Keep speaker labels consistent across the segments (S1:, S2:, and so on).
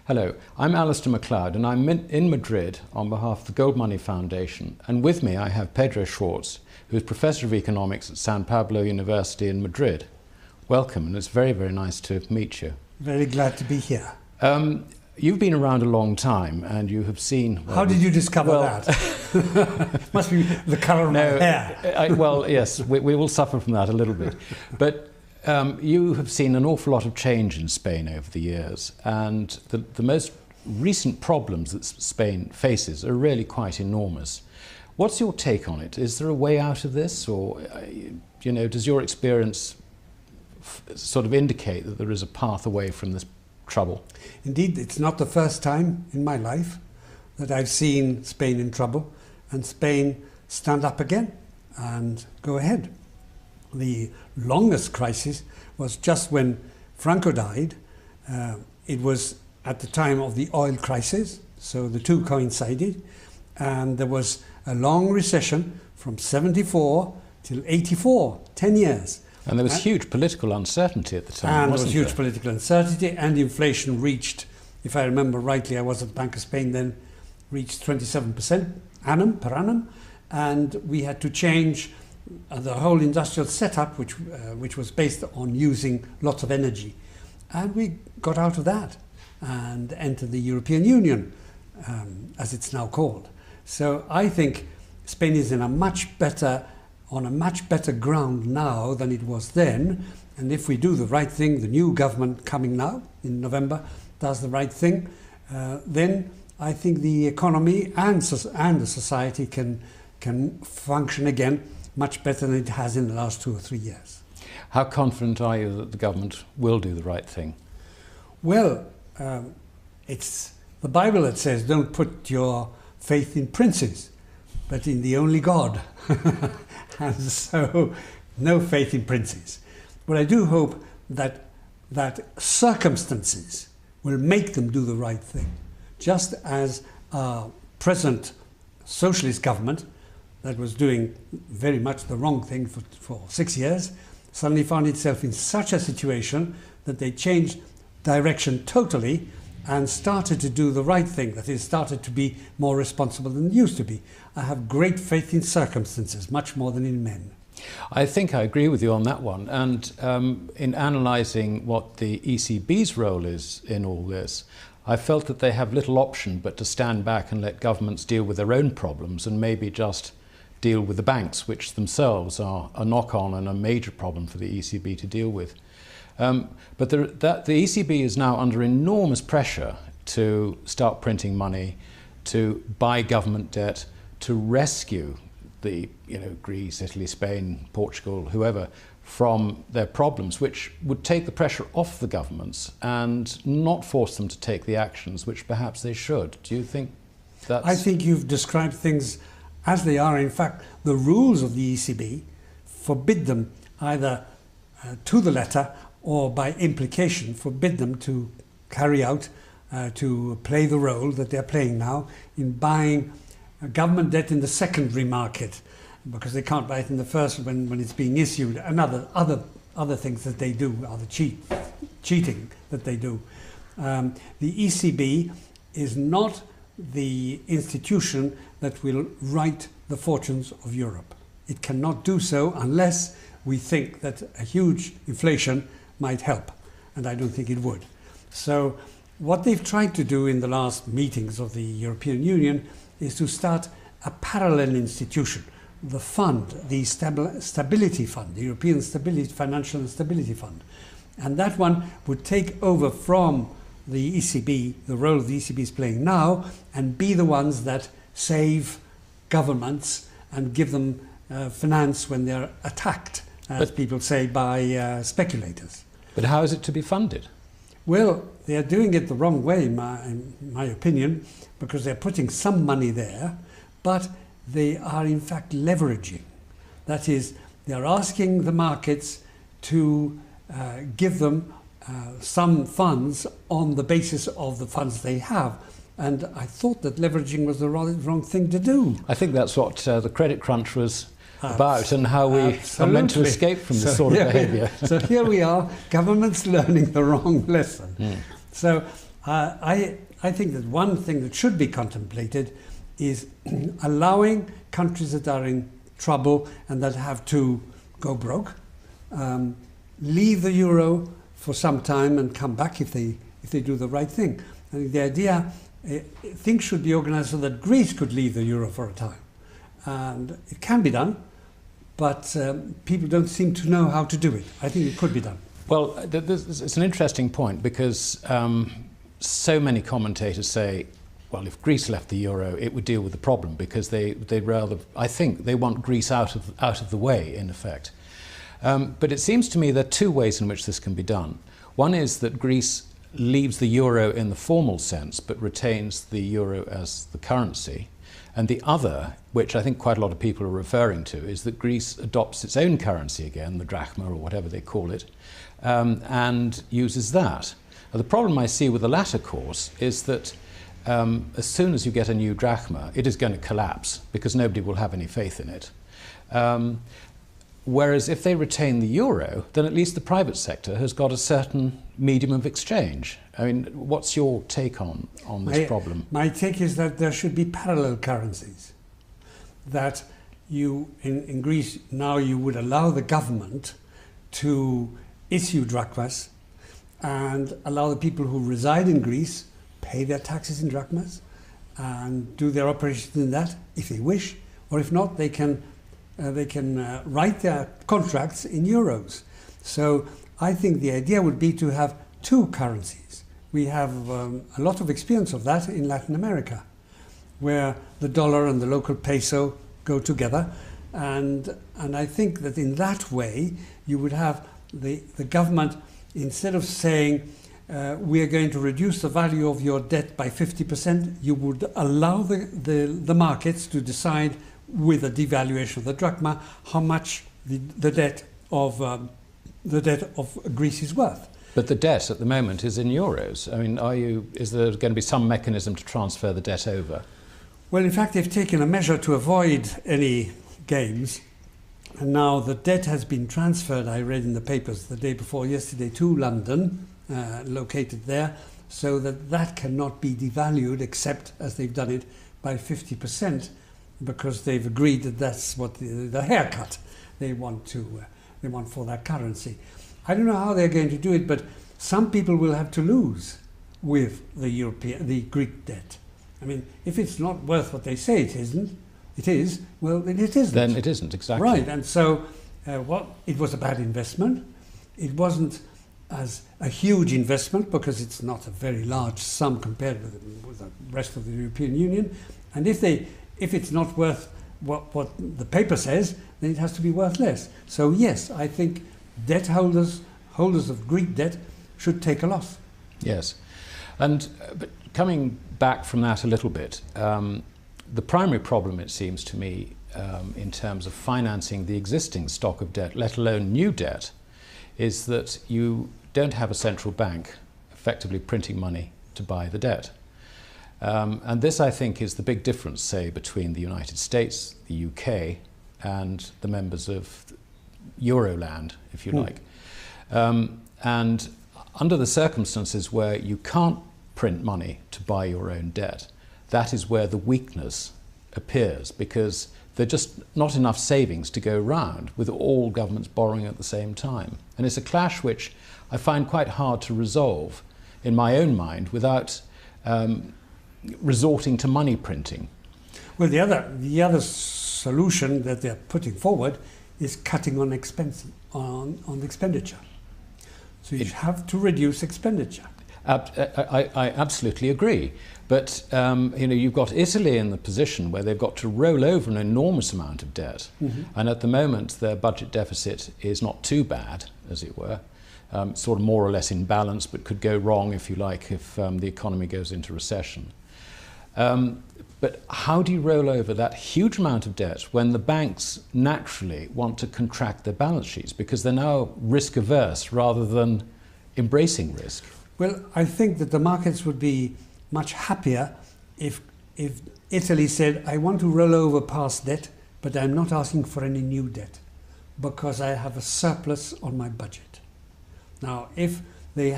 S1: Hello, I'm Alasdair Macleod and I'm in Madrid on behalf of the Gold Money Foundation, and with me I have Pedro Schwartz, who is Professor of Economics at San Pablo University in Madrid. Welcome, and it's very, very nice to meet you.
S2: Very glad to be here.
S1: You've been around a long time and you have seen...
S2: How did you discover that? Must be the colour of my hair.
S1: Well, yes, we will suffer from that a little bit. But you have seen an awful lot of change in Spain over the years, and the most recent problems that Spain faces are really quite enormous. What's your take on it? Is there a way out of this, or does your experience sort of indicate that there is a path away from this trouble?
S2: Indeed, it's not the first time in my life that I've seen Spain in trouble and Spain stand up again and go ahead. The longest crisis was just when Franco died. It was at the time of the oil crisis, so the two coincided, and there was a long recession from 74 till 84, 10 years.
S1: And there was huge political uncertainty at the time,
S2: and
S1: wasn't
S2: there was huge political uncertainty, and inflation reached, if I remember rightly, I was at the Bank of Spain then, reached 27% per annum, and we had to change the whole industrial setup, which was based on using lots of energy. And we got out of that and entered the European Union, as it's now called. So I think Spain is on a much better ground now than it was then, and if we do the right thing, the new government coming now in November does the right thing, then I think the economy and the society can function again much better than it has in the last 2 or 3 years.
S1: How confident are you that the government will do the right thing?
S2: Well, it's the Bible that says, don't put your faith in princes, but in the only God. And so, no faith in princes. But I do hope that circumstances will make them do the right thing. Just as our present socialist government, that was doing very much the wrong thing for 6 years, suddenly found itself in such a situation that they changed direction totally and started to do the right thing, that is, started to be more responsible than they used to be. I have great faith in circumstances, much more than in men.
S1: I think I agree with you on that one. And in analysing what the ECB's role is in all this, I felt that they have little option but to stand back and let governments deal with their own problems and maybe just deal with the banks, which themselves are a knock-on and a major problem for the ECB to deal with. But the ECB is now under enormous pressure to start printing money, to buy government debt, to rescue the Greece, Italy, Spain, Portugal, whoever, from their problems, which would take the pressure off the governments and not force them to take the actions which perhaps they should. Do you think that's...
S2: I think you've described things as they are. In fact, the rules of the ECB forbid them either to the letter or by implication forbid them to carry out, to play the role that they're playing now in buying government debt in the secondary market, because they can't buy it in the first when it's being issued, and other things that they do, other cheating that they do. The ECB is not the institution that will write the fortunes of Europe. It cannot do so unless we think that a huge inflation might help, and I don't think it would. So what they've tried to do in the last meetings of the European Union is to start a parallel institution, the fund, the Stability Fund, the European Financial and Stability Fund. And that one would take over from the ECB, the role the ECB is playing now, and be the ones that save governments and give them finance when they're attacked, as people say, by speculators.
S1: But how is it to be funded?
S2: Well, they are doing it the wrong way, in my opinion, because they're putting some money there, but they are in fact leveraging. That is, they're asking the markets to give them some funds on the basis of the funds they have. And I thought that leveraging was the wrong thing to do.
S1: I think that's what the credit crunch was about, and how we are meant to escape from this sort of behaviour.
S2: So here we are, governments learning the wrong lesson. So I think that one thing that should be contemplated is allowing countries that are in trouble and that have to go broke, leave the euro for some time and come back if they do the right thing. I think the idea, things should be organized so that Greece could leave the euro for a time. And it can be done, but people don't seem to know how to do it. I think it could be done.
S1: Well, it's an interesting point because so many commentators say, well, if Greece left the euro, it would deal with the problem because they'd rather, I think, they want Greece out of the way, in effect. But it seems to me there are two ways in which this can be done. One is that Greece leaves the euro in the formal sense, but retains the euro as the currency. And the other, which I think quite a lot of people are referring to, is that Greece adopts its own currency again, the drachma or whatever they call it, and uses that. Now, the problem I see with the latter course is that as soon as you get a new drachma, it is going to collapse because nobody will have any faith in it. Whereas if they retain the euro, then at least the private sector has got a certain medium of exchange. I mean, what's your take on this problem?
S2: My take is that there should be parallel currencies. That you, in Greece, now you would allow the government to issue drachmas and allow the people who reside in Greece pay their taxes in drachmas and do their operations in that if they wish, or if not, they can write their contracts in euros. So I think the idea would be to have two currencies. We have a lot of experience of that in Latin America, where the dollar and the local peso go together, and I think that in that way you would have the government, instead of saying we are going to reduce the value of your debt by 50%, you would allow the markets to decide with a devaluation of the drachma how much the debt of Greece is worth.
S1: But the debt at the moment is in euros. I mean, is there going to be some mechanism to transfer the debt over?
S2: Well, in fact, they've taken a measure to avoid any games. And now the debt has been transferred, I read in the papers the day before yesterday, to London, located there, so that cannot be devalued except, as they've done it, by 50%, because they've agreed that that's what the haircut they want for that currency. I don't know how they're going to do it, but some people will have to lose with the Greek debt. I mean, if it's not worth what they say it is, well, then it isn't.
S1: Then it isn't, exactly.
S2: Right, and so it was a bad investment. It wasn't as a huge investment because it's not a very large sum compared with the rest of the European Union. And if it's not worth what the paper says, then it has to be worth less. So yes, I think debt holders of Greek debt should take a loss.
S1: Yes, and but coming back from that a little bit, the primary problem, it seems to me, in terms of financing the existing stock of debt, let alone new debt, is that you don't have a central bank effectively printing money to buy the debt. And this, I think, is the big difference, say, between the United States, the UK, and the members of Euroland, if you like. And under the circumstances where you can't print money to buy your own debt, that is where the weakness appears, because there are just not enough savings to go round with all governments borrowing at the same time. And it's a clash which I find quite hard to resolve in my own mind without resorting to money printing.
S2: Well, the other solution that they're putting forward is cutting on expenditure. So you have to reduce expenditure.
S1: I absolutely agree. But you've got Italy in the position where they've got to roll over an enormous amount of debt. Mm-hmm. And at the moment, their budget deficit is not too bad, as it were. Sort of more or less in balance, but could go wrong, if you like, if the economy goes into recession. But how do you roll over that huge amount of debt when the banks naturally want to contract their balance sheets because they're now risk averse rather than embracing risk?
S2: Well, I think that the markets would be much happier if Italy said, I want to roll over past debt, but I'm not asking for any new debt because I have a surplus on my budget. Now, if they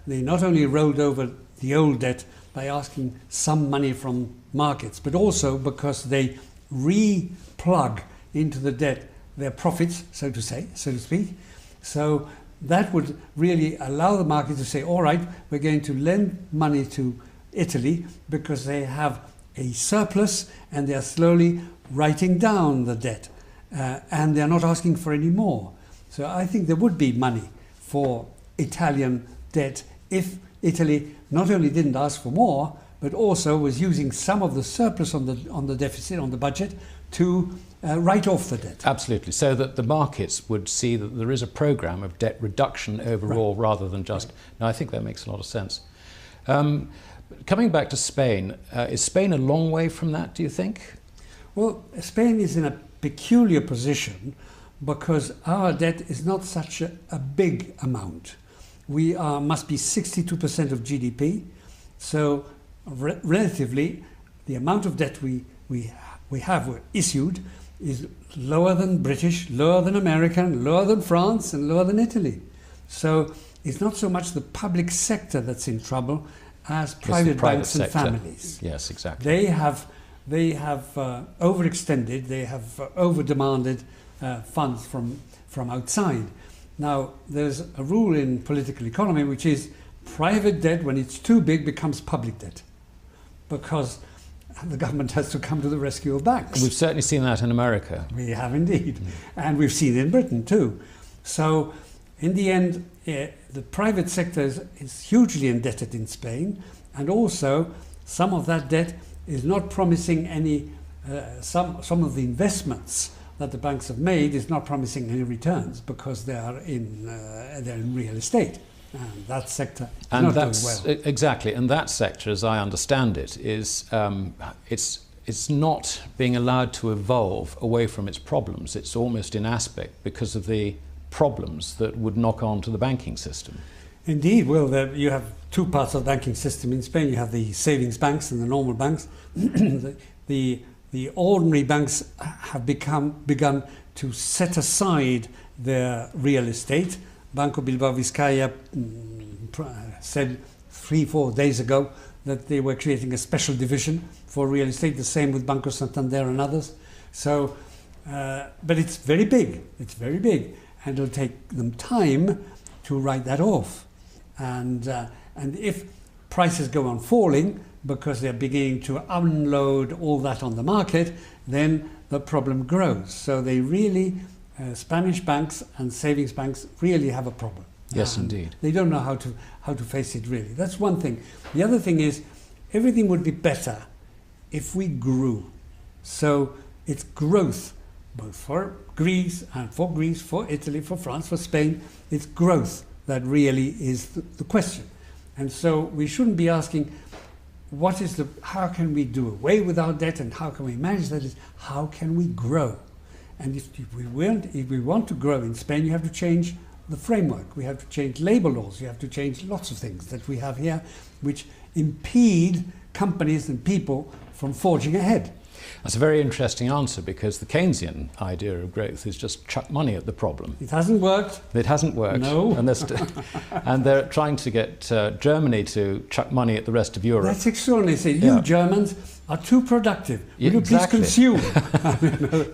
S2: not only rolled over the old debt by asking some money from markets, but also because they re-plug into the debt their profits, so to speak. So that would really allow the market to say, all right, we're going to lend money to Italy because they have a surplus and they're slowly writing down the debt and they're not asking for any more. So I think there would be money for Italian debt if Italy not only didn't ask for more, but also was using some of the surplus on the deficit, on the budget, to write off the debt.
S1: Absolutely, so that the markets would see that there is a programme of debt reduction overall, right, rather than just... Right. No, I think that makes a lot of sense. Coming back to Spain, is Spain a long way from that, do you think?
S2: Well, Spain is in a peculiar position because our debt is not such a big amount. We must be 62% of GDP, so relatively the amount of debt we have issued is lower than British, lower than American, lower than France and lower than Italy. So it's not so much the public sector that's in trouble as private banks and families.
S1: Yes, exactly.
S2: They have overextended, they have overdemanded funds from outside. Now, there's a rule in political economy which is private debt, when it's too big, becomes public debt, because the government has to come to the rescue of banks.
S1: We've certainly seen that in America.
S2: We have indeed. And we've seen it in Britain too. So, in the end, the private sector is hugely indebted in Spain, and also some of that debt is not promising any, some of the investments that the banks have made is not promising any returns because they are in real estate. And that sector is not doing well.
S1: Exactly, and that sector, as I understand it, is it's not being allowed to evolve away from its problems. It's almost in aspect because of the problems that would knock on to the banking system.
S2: Indeed, well, you have two parts of the banking system in Spain. You have the savings banks and the normal banks. The ordinary banks have begun to set aside their real estate. Banco Bilbao Vizcaya said 3-4 days ago that they were creating a special division for real estate, the same with Banco Santander and others. So, but it's very big, and it'll take them time to write that off. And if prices go on falling because they're beginning to unload all that on the market, then the problem grows. So they really, Spanish banks and savings banks really have a problem.
S1: Yes, indeed.
S2: They don't know how to face it really. That's one thing. The other thing is, everything would be better if we grew. So it's growth, both for Greece, for Italy, for France, for Spain. It's growth that really is the question. And so we shouldn't be asking, how can we do away with our debt and how can we manage that? Is how can we grow? And if we want to grow in Spain, you have to change the framework. We have to change labour laws. You have to change lots of things that we have here, which impede companies and people from forging ahead.
S1: That's a very interesting answer, because the Keynesian idea of growth is just chuck money at the problem.
S2: It hasn't worked.
S1: It hasn't worked.
S2: No.
S1: And they're trying to get Germany to chuck money at the rest of Europe.
S2: That's extraordinary. Say, you Germans are too productive. Will you please consume?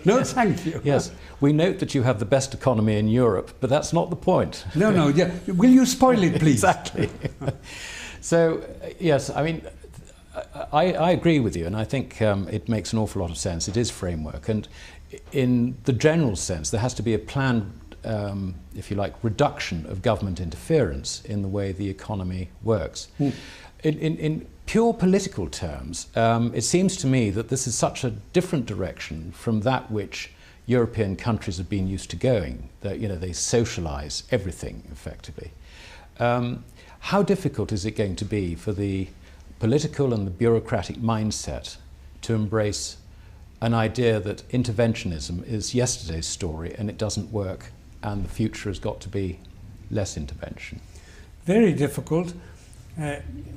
S2: No, thank you.
S1: Yes. We note that you have the best economy in Europe, but that's not the point.
S2: No. Yeah. Will you spoil it, please?
S1: Exactly. So, yes, I mean, I agree with you, and I think it makes an awful lot of sense. It is framework, and in the general sense, there has to be a planned, if you like, reduction of government interference in the way the economy works. In pure political terms, it seems to me that this is such a different direction from that which European countries have been used to going. That, they socialise everything effectively. How difficult is it going to be for the political and the bureaucratic mindset to embrace an idea that interventionism is yesterday's story and it doesn't work, and the future has got to be less intervention?
S2: Very difficult,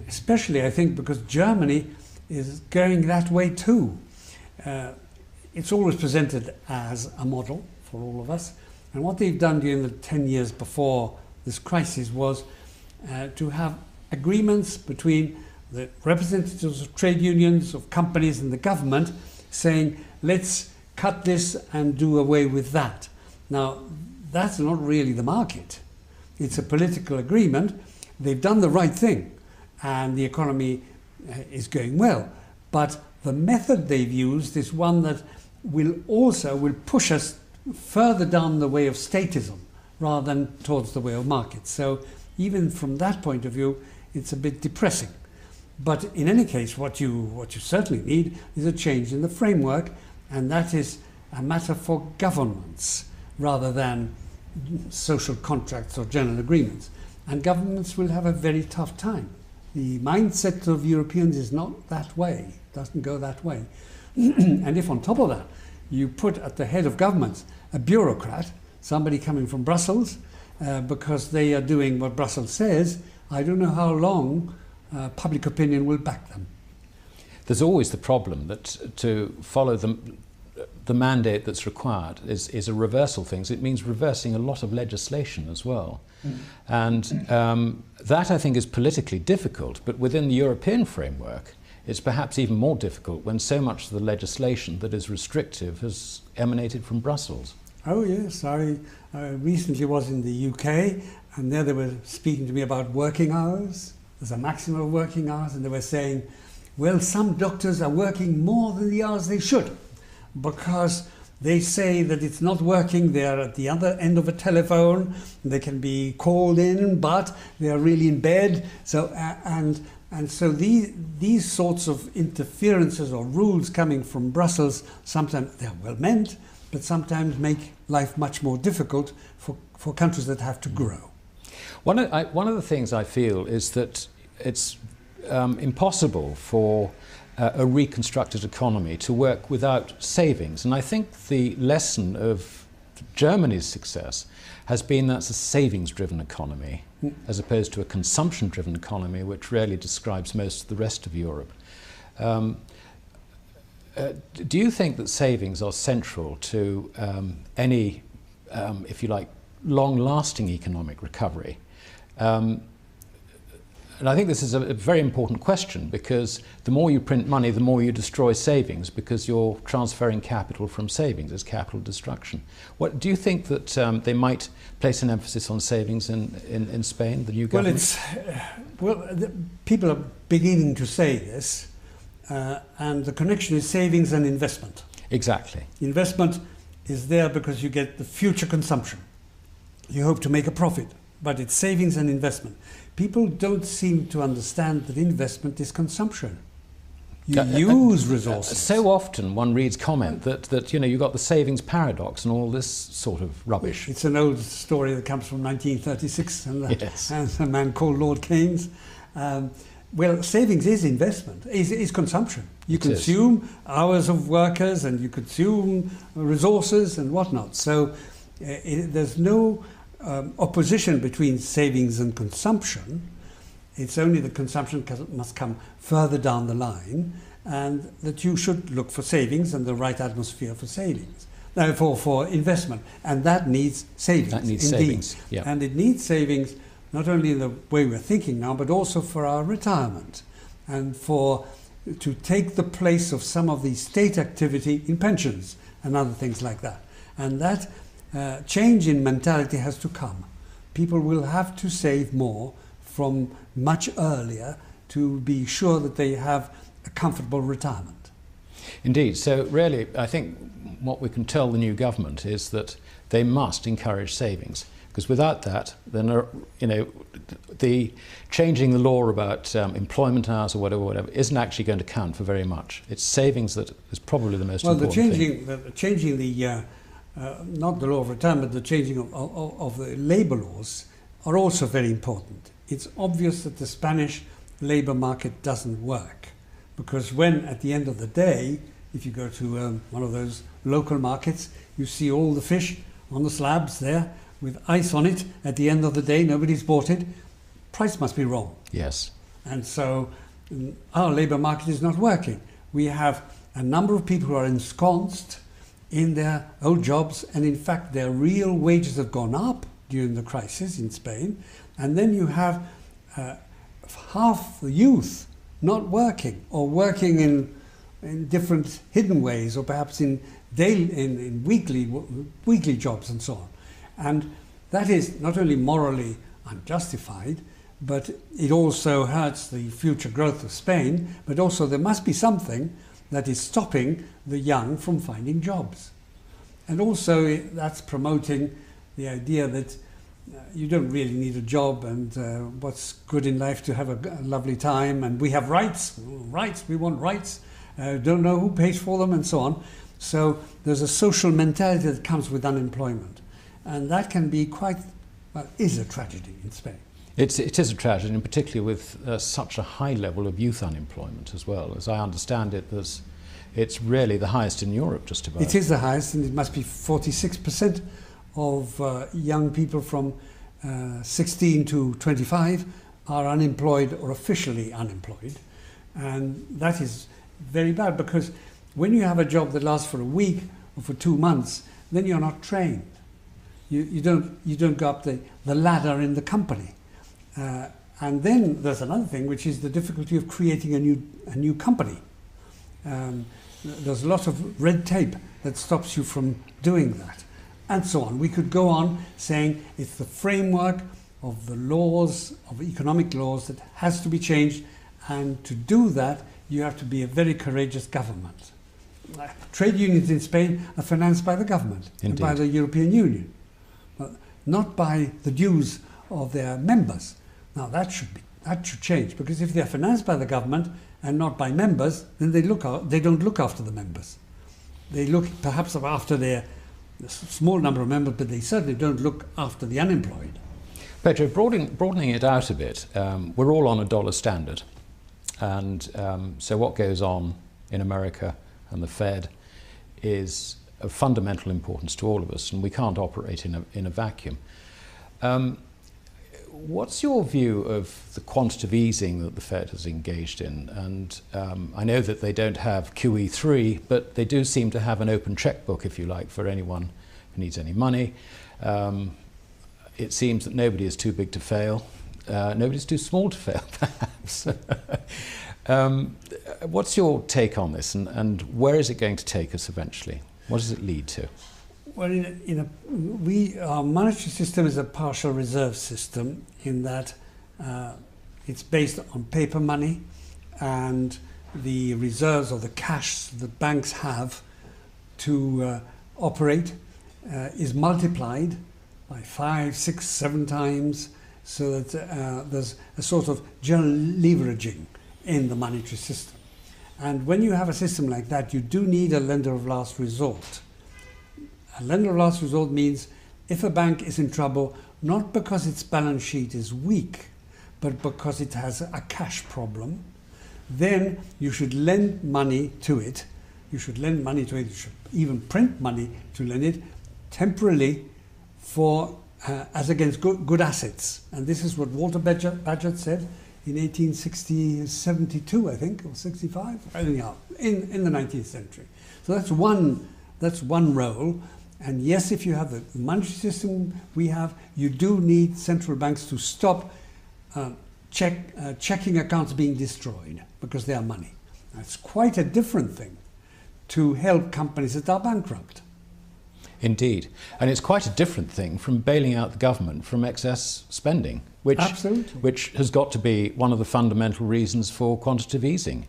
S2: especially I think because Germany is going that way too. It's always presented as a model for all of us, and what they've done during the 10 years before this crisis was to have agreements between the representatives of trade unions, of companies and the government saying, let's cut this and do away with that. Now, that's not really the market. It's a political agreement. They've done the right thing and the economy is going well. But the method they've used is one that will push us further down the way of statism rather than towards the way of markets. So even from that point of view, it's a bit depressing. But in any case, what you certainly need is a change in the framework, and that is a matter for governments rather than social contracts or general agreements. And governments will have a very tough time. The mindset of Europeans is not that way, doesn't go that way. And if on top of that, you put at the head of governments a bureaucrat, somebody coming from Brussels, because they are doing what Brussels says, I don't know how long public opinion will back them.
S1: There's always the problem that to follow the mandate that's required is a reversal of things. It means reversing a lot of legislation as well. And that, I think, is politically difficult, but within the European framework, it's perhaps even more difficult when so much of the legislation that is restrictive has emanated from Brussels.
S2: Oh yes, I recently was in the UK, and there they were speaking to me about working hours. There's a maximum of working hours, and they were saying, well, some doctors are working more than the hours they should because they say that it's not working. They're at the other end of a telephone. They can be called in, but they are really in bed. So and so these sorts of interferences or rules coming from Brussels, sometimes they're well meant, but sometimes make life much more difficult for countries that have to grow.
S1: One of the things I feel is that it's impossible for a reconstructed economy to work without savings. And I think the lesson of Germany's success has been that's a savings-driven economy as opposed to a consumption-driven economy, which really describes most of the rest of Europe. Do you think that savings are central to any, if you like, long-lasting economic recovery? And I think this is a very important question, because the more you print money, the more you destroy savings, because you're transferring capital from savings as capital destruction. What do you think that they might place an emphasis on savings in Spain, the new government?
S2: People are beginning to say this, and the connection is savings and investment.
S1: Exactly.
S2: Investment is there because you get the future consumption. You hope to make a profit, but it's savings and investment. People don't seem to understand that investment is consumption. You use resources.
S1: So often one reads comment that you know, you've got the savings paradox and all this sort of rubbish.
S2: It's an old story that comes from 1936 and,
S1: yes.
S2: and a man called Lord Keynes. Well, savings is investment, is consumption. You consume hours of workers and you consume resources and whatnot. So there's no opposition between savings and consumption. It's only the consumption must come further down the line, and that you should look for savings and the right atmosphere for savings, for investment, and that needs savings.
S1: That needs
S2: indeed.
S1: Savings, yeah.
S2: And it needs savings not only in the way we're thinking now, but also for our retirement and to take the place of some of the state activity in pensions and other things like that. And that change in mentality has to come. People will have to save more from much earlier to be sure that they have a comfortable retirement.
S1: Indeed. So really, I think what we can tell the new government is that they must encourage savings, because without that, then you know, the changing the law about employment hours or whatever isn't actually going to count for very much. It's savings that is probably the most important thing.
S2: Well, changing the not the law of retirement, the changing of the labour laws are also very important. It's obvious that the Spanish labour market doesn't work, because when at the end of the day, if you go to one of those local markets, you see all the fish on the slabs there with ice on it. At the end of the day, nobody's bought it. Price must be wrong.
S1: Yes.
S2: And so our labour market is not working. We have a number of people who are ensconced in their old jobs, and in fact their real wages have gone up during the crisis in Spain. And then you have half the youth not working, or working in different hidden ways, or perhaps in weekly jobs and so on. And that is not only morally unjustified, but it also hurts the future growth of Spain, but also there must be something that is stopping the young from finding jobs. And also that's promoting the idea that you don't really need a job, and what's good in life to have a lovely time, and we have rights, we want rights, don't know who pays for them, and so on. So there's a social mentality that comes with unemployment, and that can be is a tragedy in Spain.
S1: It is a tragedy, and particularly with such a high level of youth unemployment as well. As I understand it, it's really the highest in Europe, just about.
S2: It is the highest, and it must be 46% of young people from 16 to 25 are unemployed or officially unemployed. And that is very bad, because when you have a job that lasts for a week or for 2 months, then you're not trained. You don't go up the ladder in the company. And then there's another thing, which is the difficulty of creating a new company. There's a lot of red tape that stops you from doing that, and so on. We could go on saying it's the framework of the laws, of economic laws, that has to be changed, and to do that you have to be a very courageous government. Trade unions in Spain are financed by the government.
S1: Indeed.
S2: And by the European Union, but not by the dues of their members. Now that should change, because if they're financed by the government and not by members, then they don't look after the members. They look perhaps after their small number of members, but they certainly don't look after the unemployed.
S1: Pedro, broadening it out a bit, we're all on a dollar standard, and so what goes on in America and the Fed is of fundamental importance to all of us, and we can't operate in a vacuum. What's your view of the quantitative easing that the Fed has engaged in? And I know that they don't have QE3, but they do seem to have an open checkbook, if you like, for anyone who needs any money. It seems that nobody is too big to fail. Nobody's too small to fail, perhaps. What's your take on this, and where is it going to take us eventually? What does it lead to?
S2: Well, our monetary system is a partial reserve system, in that it's based on paper money, and the reserves, or the cash that banks have to operate, is multiplied by 5, 6, 7 times, so that there's a sort of general leveraging in the monetary system. And when you have a system like that, you do need a lender of last resort. A lender of last resort means if a bank is in trouble, not because its balance sheet is weak, but because it has a cash problem, then you should lend money to it. You should lend money to it. You should even print money to lend it temporarily for as against good assets. And this is what Walter Bagehot said in 1872, I think, or 65, anyhow, in the 19th century. So that's one role. And yes, if you have the monetary system we have, you do need central banks to stop checking accounts being destroyed because they are money. That's quite a different thing to help companies that are bankrupt.
S1: Indeed. And it's quite a different thing from bailing out the government from excess spending, which has got to be one of the fundamental reasons for quantitative easing.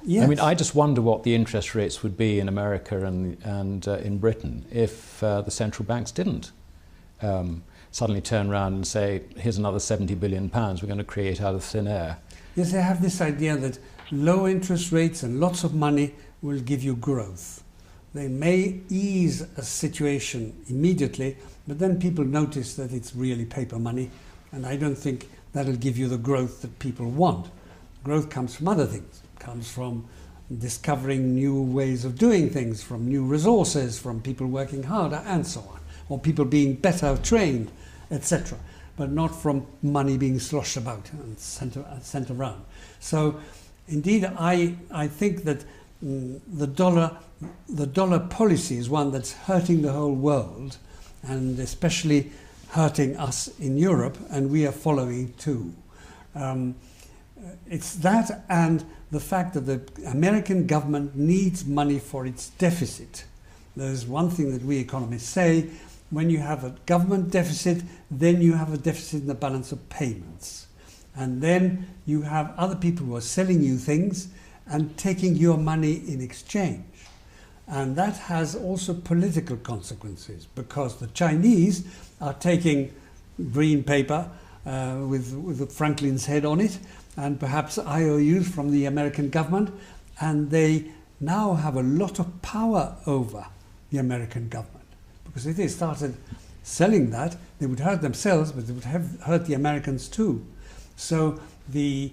S2: Yes.
S1: I mean, I just wonder what the interest rates would be in America and in Britain if the central banks didn't suddenly turn around and say, here's another £70 billion we're going to create out of thin air.
S2: Yes, they have this idea that low interest rates and lots of money will give you growth. They may ease a situation immediately, but then people notice that it's really paper money, and I don't think that'll give you the growth that people want. Growth comes from other things. It comes from discovering new ways of doing things, from new resources, from people working harder, and so on, or people being better trained, etc., but not from money being sloshed about and sent around. So, indeed, I think that the dollar policy is one that's hurting the whole world, and especially hurting us in Europe, and we are following too. It's that and the fact that the American government needs money for its deficit. There's one thing that we economists say: when you have a government deficit, then you have a deficit in the balance of payments. And then you have other people who are selling you things and taking your money in exchange. And that has also political consequences, because the Chinese are taking green paper with Franklin's head on it, and perhaps IOUs from the American government, and they now have a lot of power over the American government. Because if they started selling that, they would hurt themselves, but they would hurt the Americans too. So the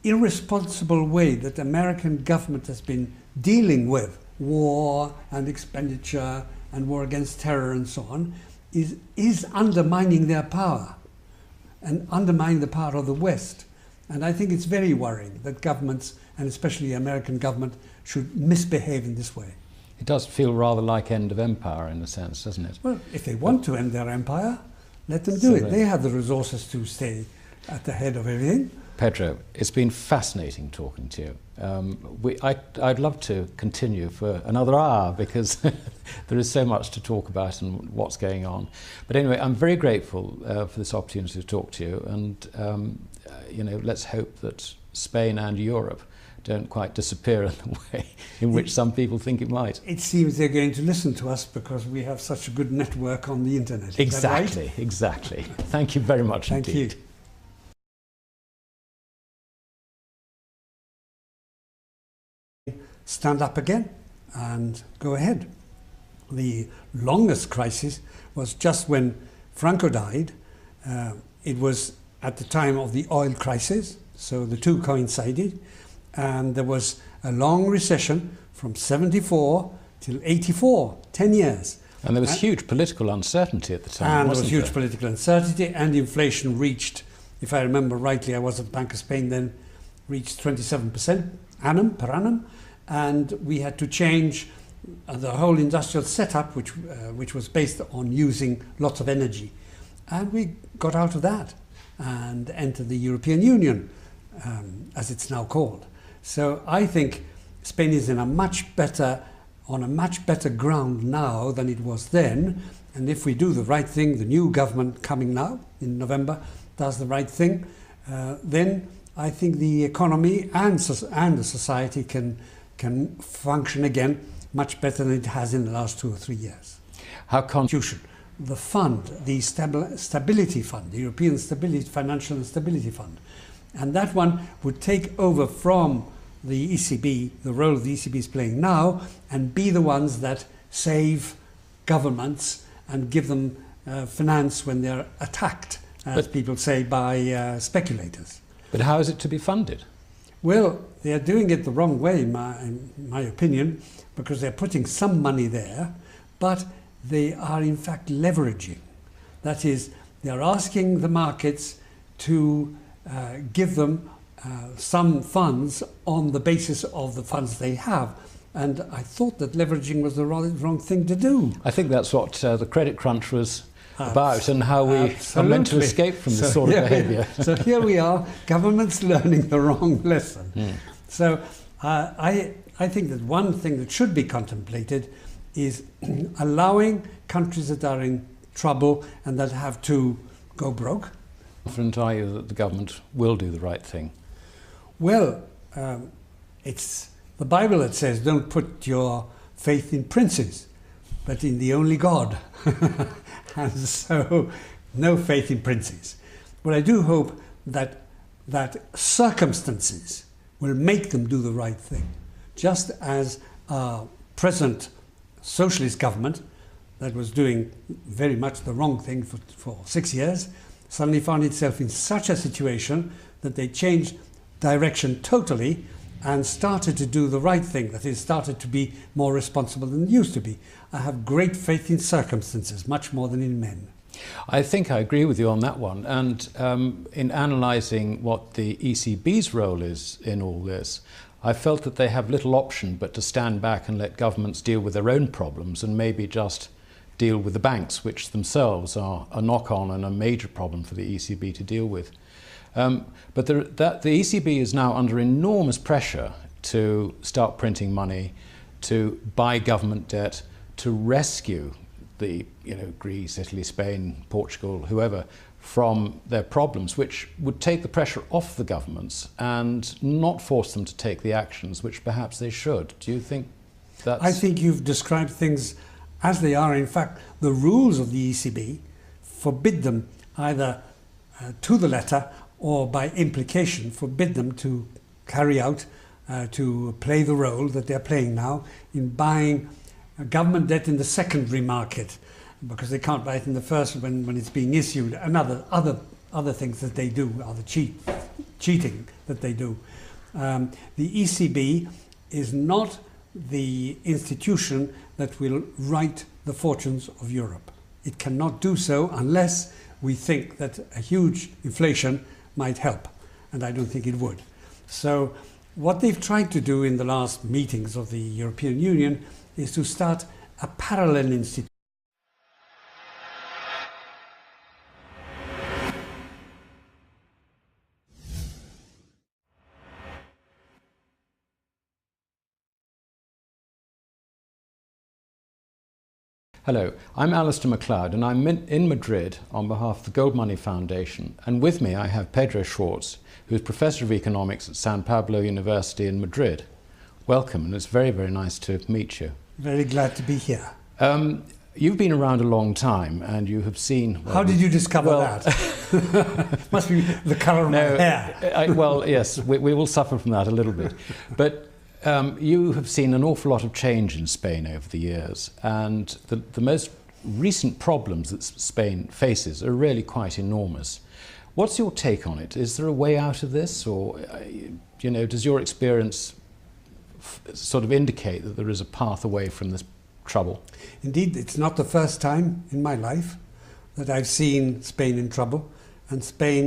S2: irresponsible way that the American government has been dealing with war and expenditure and war against terror and so on is undermining their power and undermining the power of the West. And I think it's very worrying that governments, and especially the American government, should misbehave in this way.
S1: It does feel rather like end of empire in a sense, doesn't it?
S2: Well, if they want to end their empire, let them do it. They have the resources to stay at the head of everything.
S1: Pedro, it's been fascinating talking to you. I'd love to continue for another hour, because there is so much to talk about and what's going on. But anyway, I'm very grateful for this opportunity to talk to you, and you know, let's hope that Spain and Europe don't quite disappear in the way in which some people think it might. It
S2: seems they're going to listen to us because we have such a good network on the internet.
S1: Exactly,
S2: right?
S1: Exactly. Thank you very much
S2: Thank
S1: indeed.
S2: you. Stand up again and go ahead. The longest crisis was just when Franco died. It was at the time of the oil crisis, so the two coincided, and there was a long recession from 74 till 84, 10 years.
S1: And there was huge political uncertainty at the time,
S2: and
S1: wasn't
S2: there was huge political uncertainty, and inflation reached, if I remember rightly, I was at the Bank of Spain then, reached 27% per annum. And we had to change the whole industrial setup, which was based on using lots of energy. And we got out of that and entered the European Union, as it's now called. So I think Spain is on a much better ground now than it was then. And if we do the right thing, the new government coming now in November does the right thing, then I think the economy and the society can function again much better than it has in the last 2 or 3 years. The fund, the Stability Fund, the European Financial and Stability Fund, and that one would take over from the ECB, the role the ECB is playing now, and be the ones that save governments and give them finance when they're attacked, as people say, by speculators.
S1: But how is it to be funded?
S2: Well, they are doing it the wrong way, in my opinion, because they're putting some money there, but they are in fact leveraging. That is, they're asking the markets to give them some funds on the basis of the funds they have. And I thought that leveraging was the wrong thing to do.
S1: I think that's what the credit crunch was about, and how we are meant to escape from this sort of behaviour.
S2: So here we are, governments learning the wrong lesson. So I think that one thing that should be contemplated is allowing countries that are in trouble and that have to go broke.
S1: Confident are you that the government will do the right thing?
S2: Well, it's the Bible that says, don't put your faith in princes, but in the only God. And so, no faith in princes. But I do hope that circumstances will make them do the right thing. Just as our present socialist government, that was doing very much the wrong thing for 6 years, suddenly found itself in such a situation that they changed direction totally and started to do the right thing, that is, started to be more responsible than they used to be. I have great faith in circumstances, much more than in men.
S1: I think I agree with you on that one. And in analysing what the ECB's role is in all this, I felt that they have little option but to stand back and let governments deal with their own problems and maybe just deal with the banks, which themselves are a knock-on and a major problem for the ECB to deal with. But the ECB is now under enormous pressure to start printing money, to buy government debt, to rescue the Greece, Italy, Spain, Portugal, whoever, from their problems, which would take the pressure off the governments and not force them to take the actions which perhaps they should. Do you think that's...
S2: I think you've described things as they are. In fact, the rules of the ECB forbid them either to the letter or by implication forbid them to carry out, to play the role that they're playing now in buying government debt in the secondary market, because they can't buy it in the first when it's being issued, and other things that they do, other cheating that they do. The ECB is not the institution that will write the fortunes of Europe. It cannot do so unless we think that a huge inflation might help, and I don't think it would. So what they've tried to do in the last meetings of the European Union is to start a parallel institution.
S1: Hello, I'm Alasdair Macleod and I'm in Madrid on behalf of the Gold Money Foundation, and with me I have Pedro Schwartz, who is Professor of Economics at San Pablo University in Madrid. Welcome, and it's very, very nice to meet you.
S2: Very glad to be here.
S1: You've been around a long time and you have seen...
S2: How did you discover that? Must be the colour of my hair.
S1: Well, yes, we will suffer from that a little bit. But you have seen an awful lot of change in Spain over the years, and the most recent problems that Spain faces are really quite enormous. What's your take on it? Is there a way out of this, or does your experience sort of indicate that there is a path away from this trouble?
S2: Indeed, it's not the first time in my life that I've seen Spain in trouble, and Spain